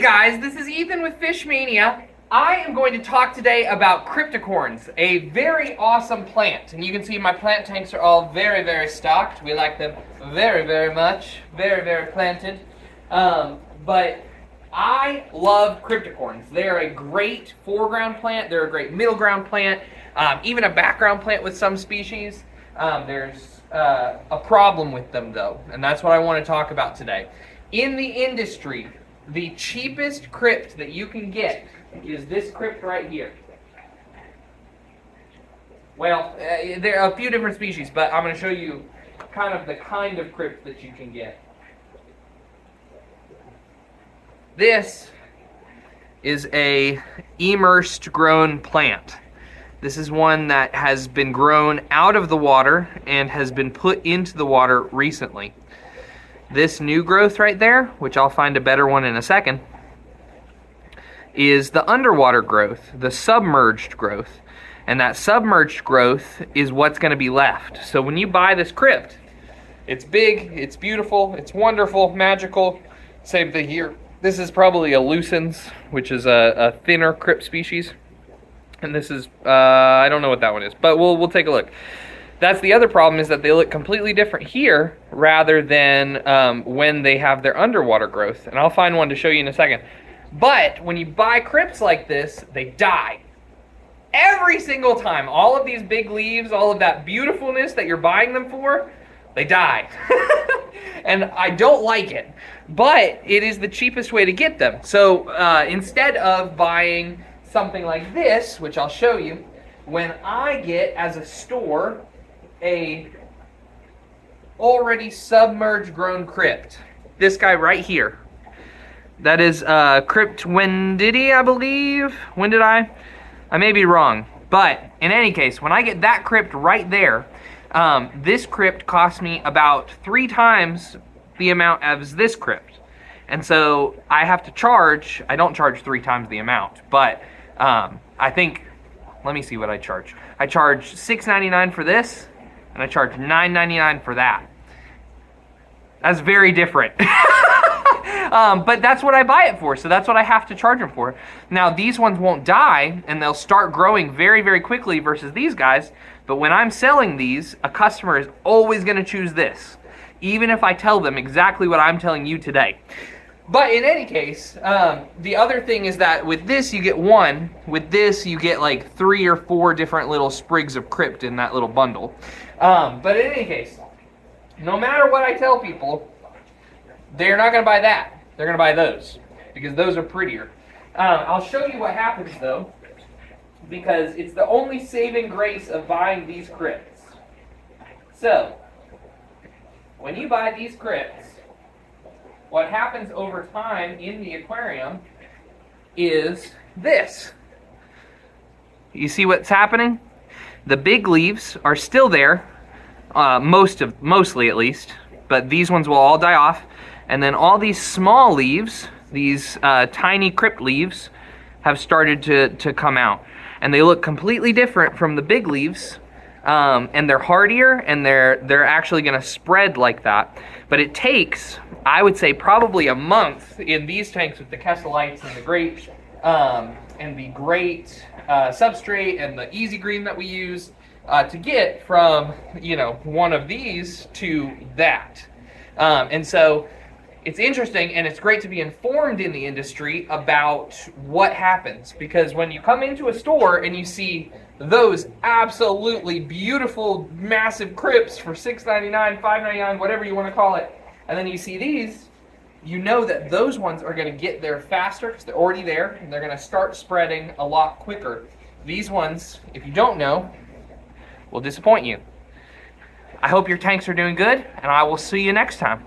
guys, this is Ethan with Fish Mania. I am going to talk today about Cryptocorynes, a very awesome plant. And you can see my plant tanks are all very stocked. We like them very much, very planted. But I love Cryptocorynes. They're a great foreground plant. They're a great middle ground plant, even a background plant with some species. There's a problem with them though, and that's what I want to talk about today. In the industry, the cheapest crypt that you can get is this crypt right here. Well, there are a few different species, but I'm going to show you kind of crypt that you can get. This is a immersed grown plant. This is one that has been grown out of the water and has been put into the water recently. This new growth right there, which I'll find a better one in a second, is the underwater growth, the submerged growth. And that submerged growth is what's going to be left. So when you buy this crypt, it's big, it's beautiful, it's wonderful, magical. Same thing here. This is probably a lucens, which is a thinner crypt species. And this is, I don't know what that one is, but we'll take a look. That's the other problem, is that they look completely different here rather than when they have their underwater growth. And I'll find one to show you in a second. But when you buy crypts like this, they die. Every single time. All of these big leaves, all of that beautifulness that you're buying them for, they die. And I don't like it. But it is the cheapest way to get them. So instead of buying something like this, which I'll show you, when I get, as a store, a already submerged grown crypt, this guy right here, that is Crypt Wendidi, I believe. When did I may be wrong, but in any case, when I get that crypt right there, this crypt cost me about 3 times the amount as this crypt. And so I have to charge, I don't charge 3 times the amount, but I think, let me see what I charge. I charge $6.99 for this, and I charge $9.99 for that. That's very different. But that's what I buy it for, so that's what I have to charge them for. Now, these ones won't die, and they'll start growing very quickly versus these guys, but when I'm selling these, a customer is always going to choose this, even if I tell them exactly what I'm telling you today. But in any case, the other thing is that with this you get one, with this you get like 3 or 4 different little sprigs of crypt in that little bundle. But in any case, no matter what I tell people, they're not going to buy that. They're going to buy those, because those are prettier. I'll show you what happens though, because it's the only saving grace of buying these crypts. So, when you buy these crypts, what happens over time in the aquarium is this. You see what's happening? The big leaves are still there, mostly at least, but these ones will all die off. And then all these small leaves, these tiny crypt leaves, have started to come out. And they look completely different from the big leaves, and they're hardier, and they're actually going to spread like that. But it takes, I would say, probably a month in these tanks with the Kesselites and the great substrate and the easy green that we use to get from, one of these to that. And so it's interesting, and it's great to be informed in the industry about what happens, because when you come into a store and you see those absolutely beautiful, massive crypts for $6.99, $5.99, whatever you want to call it, and then you see these, you know that those ones are going to get there faster because they're already there, and they're going to start spreading a lot quicker. These ones, if you don't know, will disappoint you. I hope your tanks are doing good, and I will see you next time.